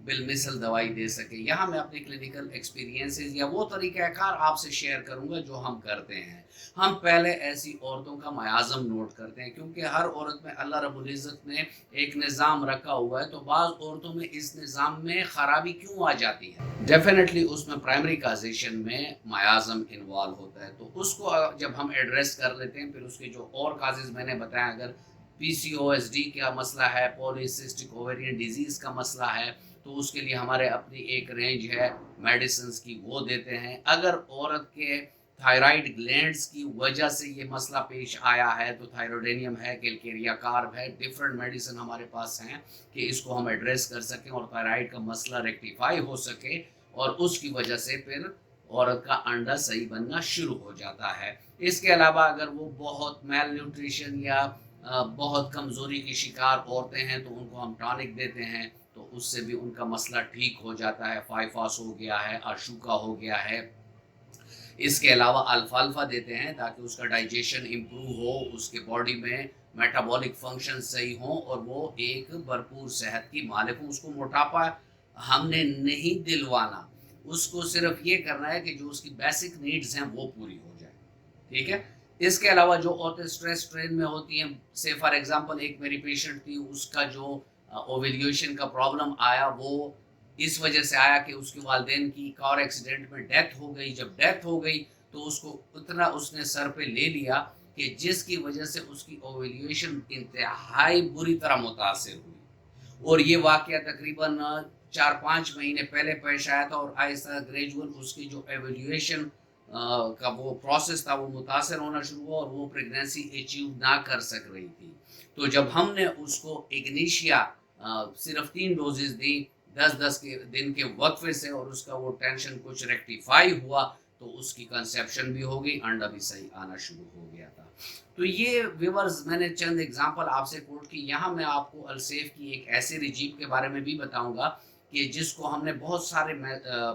بالمثل دوائی دے سکے. یہاں میں اپنے کلینکل ایکسپیرینسز یا وہ طریقہ کار آپ سے شیئر کروں گا جو ہم کرتے ہیں. ہم پہلے ایسی عورتوں کا میازم نوٹ کرتے ہیں، کیونکہ ہر عورت میں اللہ رب العزت نے ایک نظام رکھا ہوا ہے، تو بعض عورتوں میں اس نظام میں خرابی کیوں آ جاتی ہے؟ ڈیفینیٹلی اس میں پرائمری کازیشن میں میازم انوالو ہوتا ہے. تو اس کو جب ہم ایڈریس کر لیتے ہیں، پھر اس کے جو اور کازز میں نے بتایا، اگر پی سی او ایس ڈی کا مسئلہ ہے، پولیسسٹک اوویرین ڈیزیز کا مسئلہ ہے، تو اس کے لیے ہمارے اپنی ایک رینج ہے میڈیسنز کی، وہ دیتے ہیں. اگر عورت کے تھائرائیڈ گلینڈز کی وجہ سے یہ مسئلہ پیش آیا ہے تو تھائروڈینیم ہے، کیلکیریا کارب ہے، ڈیفرنٹ میڈیسن ہمارے پاس ہیں کہ اس کو ہم ایڈریس کر سکیں اور تھائرائیڈ کا مسئلہ ریکٹیفائی ہو سکے، اور اس کی وجہ سے پھر عورت کا انڈا صحیح بننا شروع ہو جاتا ہے. اس کے علاوہ اگر وہ بہت میل نیوٹریشن یا بہت کمزوری کی شکار عورتیں ہیں تو ان کو ہم ٹانک دیتے ہیں، تو اس سے بھی ان کا مسئلہ ٹھیک ہو جاتا ہے. فائفاس ہو گیا ہے، اشوکا ہو گیا ہے. اس کے علاوہ الفالفا دیتے ہیں تاکہ اس کا ڈائجیشن امپروو ہو، اس کے باڈی میں میٹابولک فنکشن صحیح ہوں اور وہ ایک بھرپور صحت کی مالک ہوں. اس کو موٹاپا ہم نے نہیں دلوانا، اس کو صرف یہ کرنا ہے کہ جو اس کی بیسک نیڈز ہیں وہ پوری ہو جائے. ٹھیک ہے. اس کے علاوہ جو عورتیں اسٹریس ٹرین میں ہوتی ہیں، سے فار ایگزامپل ایک میری پیشنٹ تھی، اس کا جو اوویلیوشن کا پرابلم آیا وہ اس وجہ سے آیا کہ اس کے والدین کی کار ایکسیڈنٹ میں ڈیتھ ہو گئی. جب ڈیتھ ہو گئی تو اس کو اتنا اس نے سر پہ لے لیا کہ جس کی وجہ سے اس کی اوویلیوشن انتہائی بری طرح متاثر ہوئی. اور یہ واقعہ تقریباً 4-5 مہینے پہلے پیش آیا تھا، اور آہستہ گریجول اس کی جو ایویلیویشن کا وہ پروسیس تھا وہ متاثر ہونا شروع ہوا، اور وہ پریگنینسی اچیو نہ کر سک رہی تھی. تو جب ہم نے اس کو اگنیشیا صرف 3 ڈوزز دی 10 دن کے وقفے سے، اور اس کا وہ ٹینشن کچھ ریکٹیفائی ہوا، تو اس کی کنسیپشن بھی ہو گئی، انڈا بھی صحیح آنا شروع ہو گیا تھا. تو یہ ویورز میں نے چند اگزامپل آپ سے کوٹ کی. یہاں میں آپ کو السیف کی ایک ایسے رجیم کے بارے میں بھی بتاؤں گا کہ جس کو ہم نے بہت سارے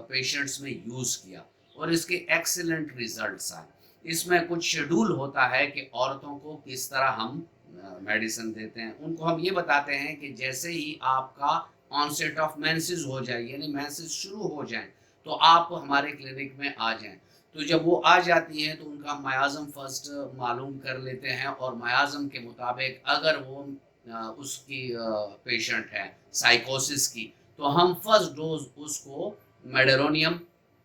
پیشنٹس میں یوز کیا اور اس کے ایکسیلنٹ ریزلٹس آئے. اس میں کچھ شیڈول ہوتا ہے کہ عورتوں کو کس طرح ہم میڈیسن دیتے ہیں. ان کو ہم یہ بتاتے ہیں کہ جیسے ہی آپ کا آنسیٹ آف مینسز ہو جائے، یعنی مینسز شروع ہو جائیں، تو آپ ہمارے کلینک میں آ جائیں. تو جب وہ آ جاتی ہیں تو ان کا میازم فرسٹ معلوم کر لیتے ہیں، اور میازم کے مطابق اگر وہ اس کی پیشنٹ ہے سائیکوسس کی، تو ہم فرسٹ ڈوز اس کو میڈرونیم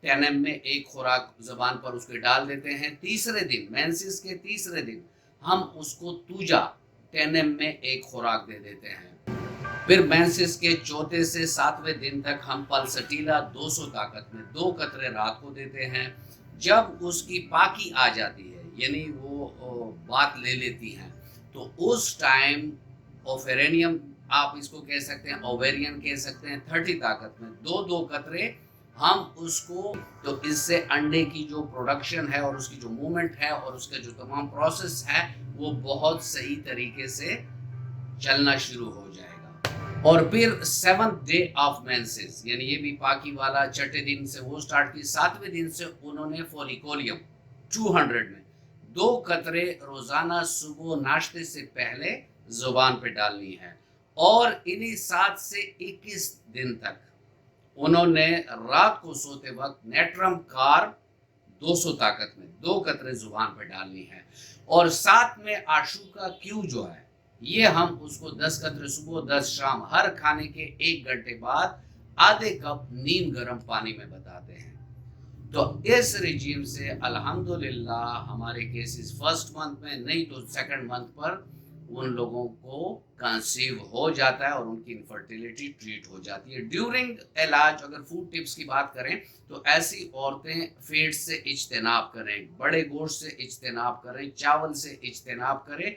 10 mg میں ایک خوراک زبان پر اس کے ڈال دیتے ہیں. تیسرے دن مینسس کے تیسرے دن ہم اس کو توجا 10 mg میں ایک خوراک دے دیتے ہیں. پھر مینسس کے 4 سے 7ویں دن تک ہم پلسٹیلا 200 طاقت میں 2 قطرے رات کو دیتے ہیں. جب اس کی پاکی آ جاتی ہے، یعنی وہ بات لے لیتی ہیں، تو اس ٹائم اوفیرینیم آپ اس کو کہہ سکتے ہیں، اوویرین کہہ سکتے ہیں، 30 طاقت میں 2 قطرے ہم اس کو، تو اس سے انڈے کی جو پروڈکشن ہے اور اس کی جو موومنٹ ہے اور اس کا جو تمام پروسیس ہے وہ بہت صحیح طریقے سے چلنا شروع ہو جائے گا. اور پھر 7th day آف مینسز، یعنی یہ بھی پاکی والا 6 دن سے وہ سٹارٹ کی. 7ویں دن سے انہوں نے فولیکولیم 200 میں 2 قطرے روزانہ صبح ناشتے سے پہلے زبان پہ ڈالنی ہے. اور انہی 7 سے 21 دن تک انہوں نے رات کو سوتے وقت نیٹرم کار 200 طاقت میں 2 قطرے زبان پہ ڈالنی ہے. اور ساتھ میں آشوکا کیو جو ہے، یہ ہم اس کو 10 قطرے صبح 10 شام ہر کھانے کے 1 گھنٹے بعد آدھے کپ نیم گرم پانی میں بتاتے ہیں. تو اس رجیم سے الحمدللہ ہمارے کیسز فرسٹ منتھ میں نہیں تو سیکنڈ منتھ پر ان لوگوں کو کنسیو ہو جاتا ہے اور ان کی انفرٹیلیٹی ٹریٹ ہو جاتی ہے. ڈیورنگ علاج اگر فوڈ ٹپس کی بات کریں تو ایسی عورتیں فیٹ سے اجتناب کریں، بڑے گوشت سے اجتناب کریں، چاول سے اجتناب کریں،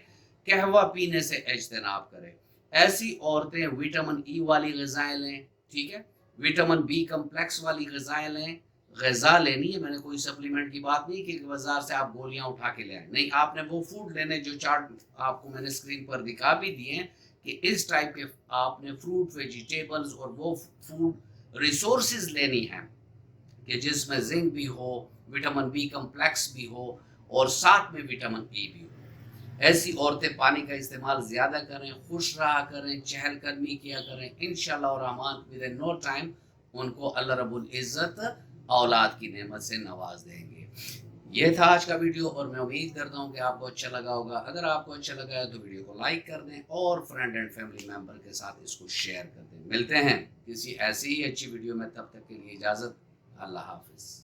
قہوہ پینے سے اجتناب کریں. ایسی عورتیں وٹامن ای والی غذائیں لیں. ٹھیک ہے. وٹامن بی کمپلیکس والی غذائیں لیں. غذا لینی ہے، میں نے کوئی سپلیمنٹ کی بات نہیں کہ بازار سے آپ گولیاں اٹھا کے لے آئیں، نہیں، آپ نے وہ فوڈ لینے جو چارٹ آپ کو میں نے اسکرین پر دکھا بھی دیے ہیں کہ اس ٹائپ کے آپ نے فروٹ، ویجیٹیبلز اور وہ فوڈ ریسورسز لینی ہیں کہ جس میں زنک بھی ہو، وٹامن بی کمپلیکس بھی ہو اور ساتھ میں وٹامن ای بھی ہو. ایسی عورتیں پانی کا استعمال زیادہ کریں، خوش رہا کریں، چہل قدمی کیا کریں، انشاءاللہ الرحمن ود نو ٹائم ان کو اللہ رب العزت اولاد کی نعمت سے نواز دیں گے۔ یہ تھا آج کا ویڈیو، اور میں امید کرتا ہوں کہ آپ کو اچھا لگا ہوگا۔ اگر آپ کو اچھا لگا ہے تو ویڈیو کو لائک کر دیں اور فرینڈ اینڈ فیملی ممبر کے ساتھ اس کو شیئر کر دیں۔ ملتے ہیں کسی ایسی ہی اچھی ویڈیو میں، تب تک کے لیے اجازت، اللہ حافظ۔